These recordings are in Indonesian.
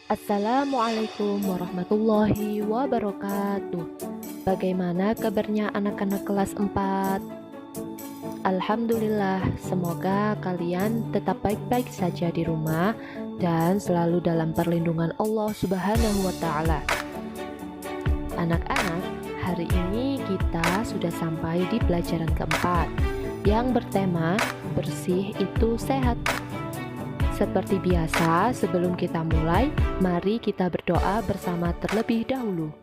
Assalamualaikum warahmatullahi wabarakatuh. Bagaimana kabarnya anak-anak kelas 4? Alhamdulillah, semoga kalian tetap baik-baik saja di rumah dan selalu dalam perlindungan Allah Subhanahu wa Ta'ala. Anak-anak, hari ini kita sudah sampai di pelajaran keempat yang bertema bersih itu sehat. Seperti biasa, sebelum kita mulai, mari kita berdoa bersama terlebih dahulu.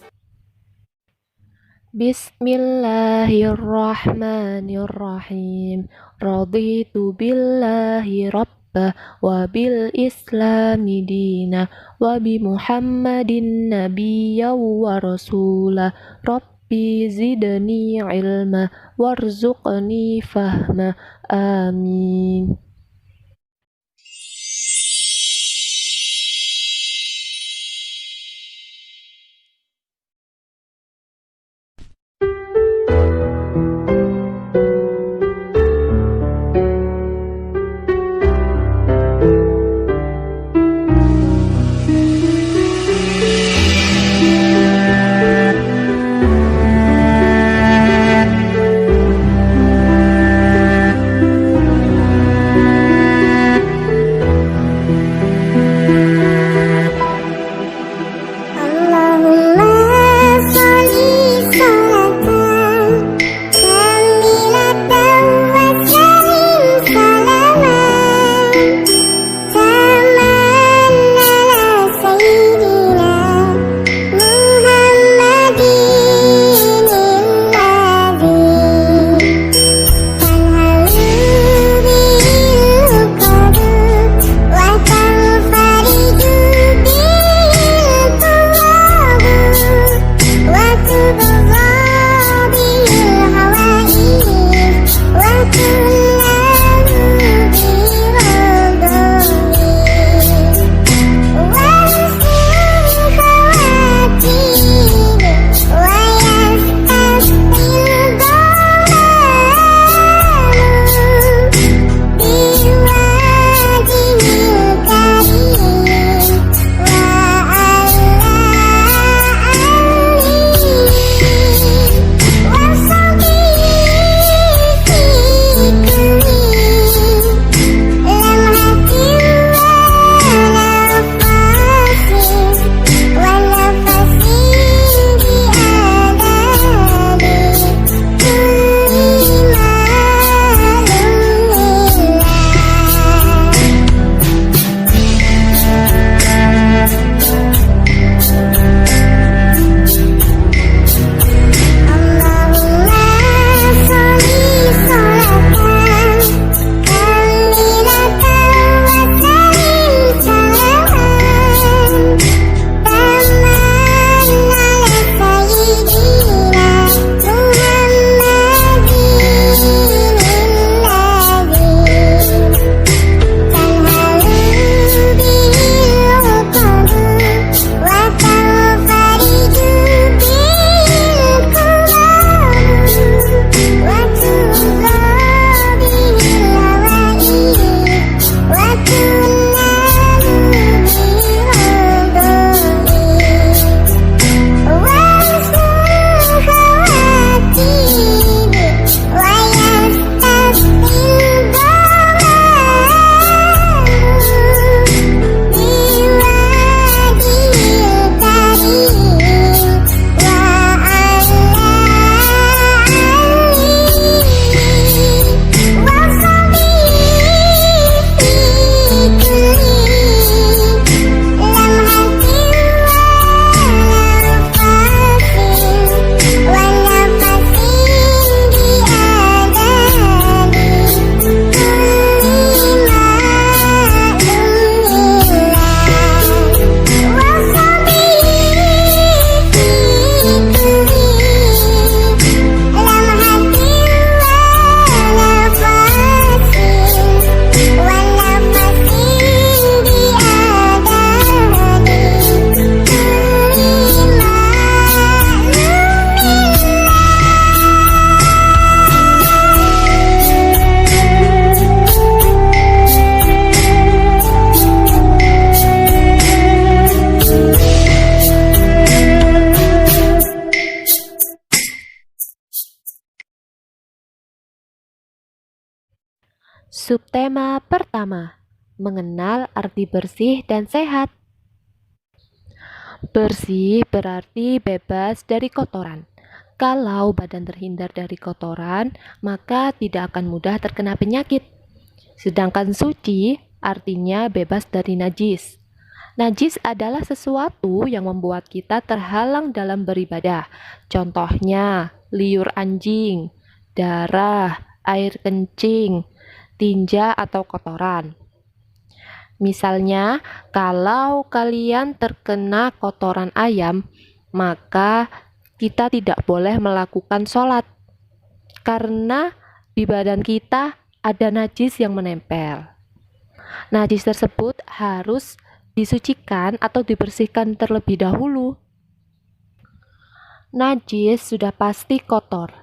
Bismillahirrahmanirrahim. Raditu billahi rabbah wa bil islami dina wa bi Muhammadin nabiyya wa rasulah. Rabbi zidni ilma warzuqni fahma. Amin. Subtema pertama, mengenal arti bersih dan sehat. Bersih berarti bebas dari kotoran. Kalau badan terhindar dari kotoran, maka tidak akan mudah terkena penyakit. Sedangkan suci artinya bebas dari najis. Najis adalah sesuatu yang membuat kita terhalang dalam beribadah. Contohnya, liur anjing, darah, air kencing, tinja atau kotoran. Misalnya, kalau kalian terkena kotoran ayam, maka kita tidak boleh melakukan sholat karena di badan kita ada najis yang menempel. Najis tersebut harus disucikan atau dibersihkan terlebih dahulu. Najis sudah pasti kotor,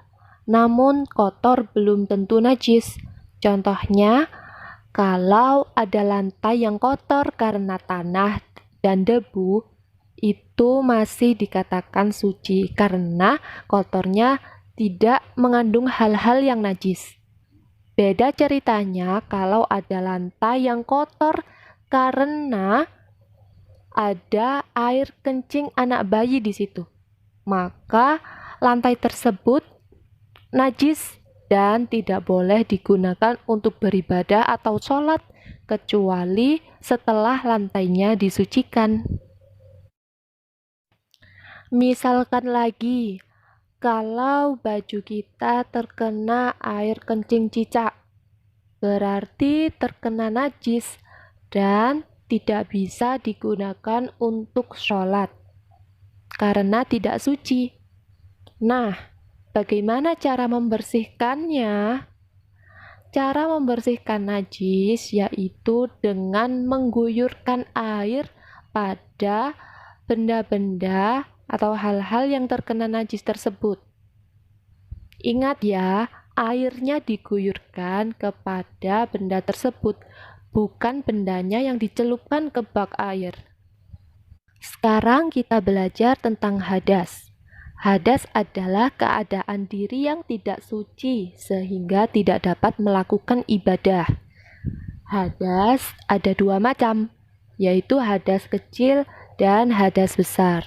namun kotor belum tentu najis. Contohnya, kalau ada lantai yang kotor karena tanah dan debu, itu masih dikatakan suci karena kotornya tidak mengandung hal-hal yang najis. Beda ceritanya kalau ada lantai yang kotor karena ada air kencing anak bayi di situ. Maka lantai tersebut najis dan tidak boleh digunakan untuk beribadah atau sholat kecuali setelah lantainya disucikan. Misalkan lagi, kalau baju kita terkena air kencing cicak, berarti terkena najis dan tidak bisa digunakan untuk sholat karena tidak suci. Nah, bagaimana cara membersihkannya? Cara membersihkan najis yaitu dengan mengguyurkan air pada benda-benda atau hal-hal yang terkena najis tersebut. Ingat ya, airnya diguyurkan kepada benda tersebut, bukan bendanya yang dicelupkan ke bak air. Sekarang kita belajar tentang hadas. Hadas adalah keadaan diri yang tidak suci sehingga tidak dapat melakukan ibadah. Hadas ada dua macam, yaitu hadas kecil dan hadas besar.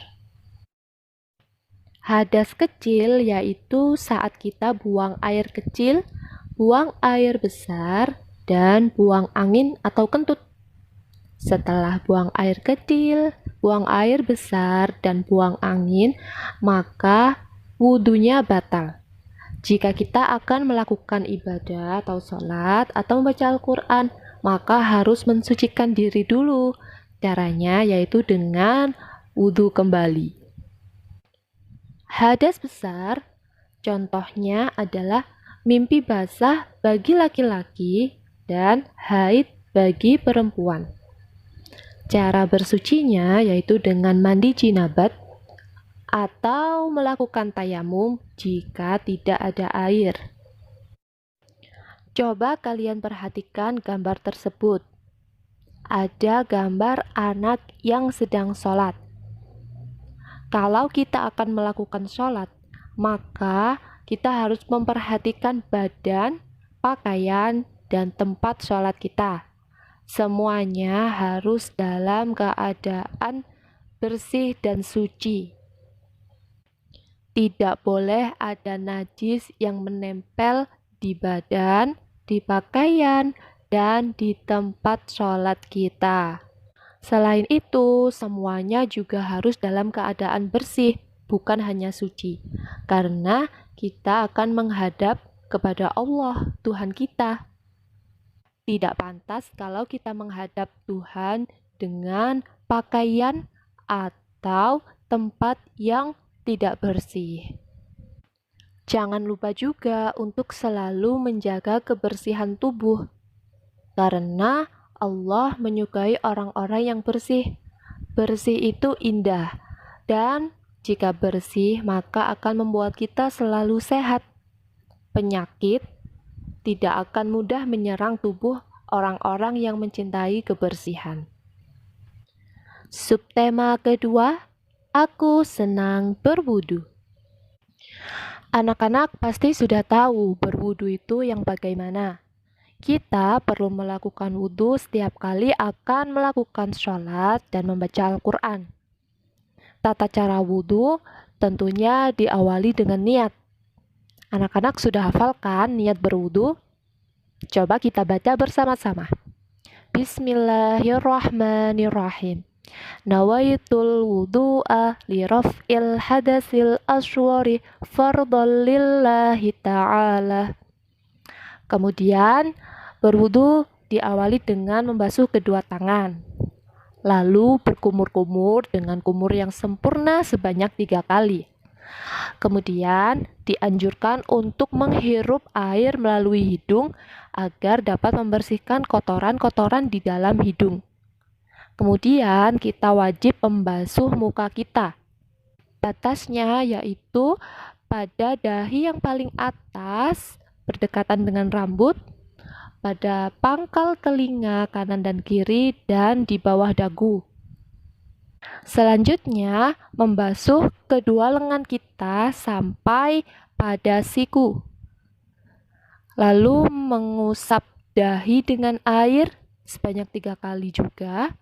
Hadas kecil yaitu saat kita buang air kecil, buang air besar, dan buang angin atau kentut. Setelah buang air kecil, buang air besar, dan buang angin, maka wudhunya batal. Jika kita akan melakukan ibadah atau sholat atau membaca Al-Quran, maka harus mensucikan diri dulu. Caranya yaitu dengan wudhu kembali. Hadas besar, contohnya adalah mimpi basah bagi laki-laki dan haid bagi perempuan. Cara bersucinya yaitu dengan mandi jinabat atau melakukan tayamum jika tidak ada air. Coba kalian perhatikan gambar tersebut. Ada gambar anak yang sedang sholat. Kalau kita akan melakukan sholat, maka kita harus memperhatikan badan, pakaian, dan tempat sholat kita. Semuanya harus dalam keadaan bersih dan suci. Tidak boleh ada najis yang menempel di badan, di pakaian, dan di tempat sholat kita. Selain itu, semuanya juga harus dalam keadaan bersih, bukan hanya suci. Karena kita akan menghadap kepada Allah, Tuhan kita. Tidak pantas kalau kita menghadap Tuhan dengan pakaian atau tempat yang tidak bersih. Jangan lupa juga untuk selalu menjaga kebersihan tubuh, karena Allah menyukai orang-orang yang bersih. Bersih itu indah, dan jika bersih maka akan membuat kita selalu sehat. Penyakit tidak akan mudah menyerang tubuh orang-orang yang mencintai kebersihan. Subtema kedua, aku senang berwudu. Anak-anak pasti sudah tahu berwudu itu yang bagaimana. Kita perlu melakukan wudhu setiap kali akan melakukan sholat dan membaca Al-Quran. Tata cara wudhu tentunya diawali dengan niat. Anak-anak sudah hafal kan niat berwudhu? Coba kita baca bersama-sama. Bismillahirrahmanirrahim. Nawaitul wudu'a li raf'il hadasil aswari fardhan lillahi ta'ala. Kemudian berwudu diawali dengan membasuh kedua tangan, lalu berkumur-kumur dengan kumur yang sempurna sebanyak 3 kali. Kemudian dianjurkan untuk menghirup air melalui hidung agar dapat membersihkan kotoran-kotoran di dalam hidung. Kemudian kita wajib membasuh muka kita. Batasnya yaitu pada dahi yang paling atas berdekatan dengan rambut, pada pangkal telinga kanan dan kiri, dan di bawah dagu. Selanjutnya, membasuh kedua lengan kita sampai pada siku. Lalu mengusap dahi dengan air sebanyak 3 kali juga.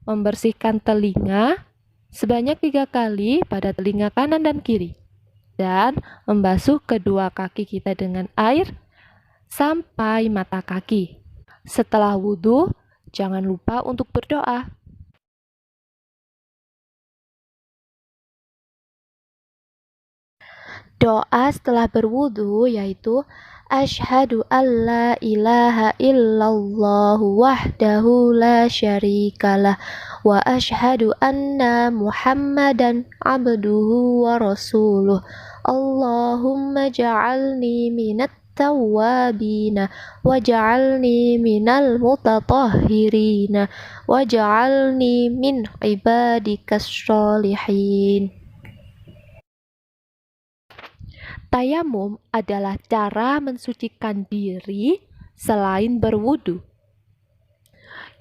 Membersihkan telinga sebanyak 3 kali pada telinga kanan dan kiri. Dan membasuh kedua kaki kita dengan air sampai mata kaki. Setelah wudhu, jangan lupa untuk berdoa. Doa setelah berwudhu yaitu Asyhadu an la ilaha illallah wahdahu la syarikalah wa asyhadu anna Muhammadan abduhu wa rasuluh. Allahumma ja'alni minat tawwabina waj'alni minal mutatahhirina waj'alni min ibadikas sholihin. Tayamum adalah cara mensucikan diri selain berwudu.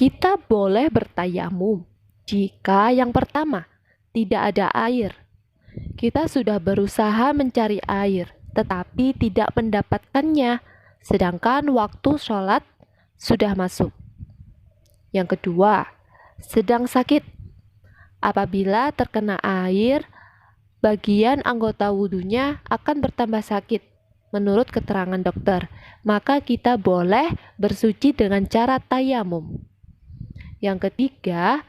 Kita boleh bertayamum jika yang pertama tidak ada air. Kita sudah berusaha mencari air tetapi tidak mendapatkannya, sedangkan waktu sholat sudah masuk. Yang kedua, sedang sakit. Apabila terkena air, bagian anggota wudhunya akan bertambah sakit. Menurut keterangan dokter, maka kita boleh bersuci dengan cara tayamum. Yang ketiga,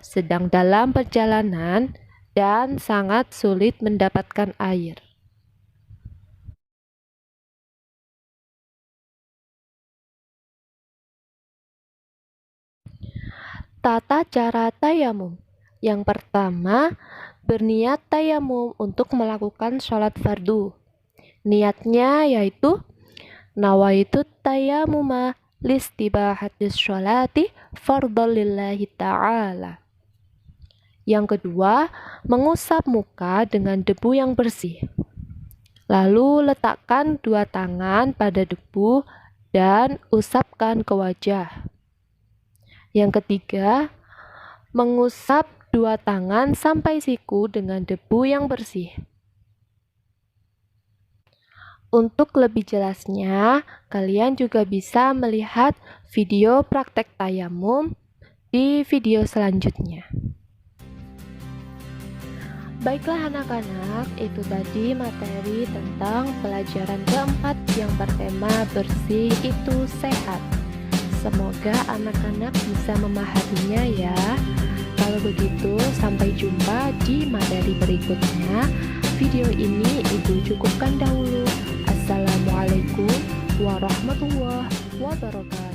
sedang dalam perjalanan dan sangat sulit mendapatkan air. Tata cara tayamum. Yang pertama, berniat tayamum untuk melakukan sholat fardu. Niatnya yaitu nawaitu tayamuma listibahatis sholati fardhan lillahi ta'ala. Yang kedua, mengusap muka dengan debu yang bersih. Lalu letakkan 2 tangan pada debu dan usapkan ke wajah. Yang ketiga, mengusap 2 tangan sampai siku dengan debu yang bersih. Untuk lebih jelasnya, kalian juga bisa melihat video praktek tayamum di video selanjutnya. Baiklah anak-anak, itu tadi materi tentang pelajaran keempat yang bertema bersih itu sehat. Semoga anak-anak bisa memahaminya ya. Kalau begitu, sampai jumpa di materi berikutnya. Video ini Ibu cukupkan dahulu. Assalamualaikum warahmatullahi wabarakatuh.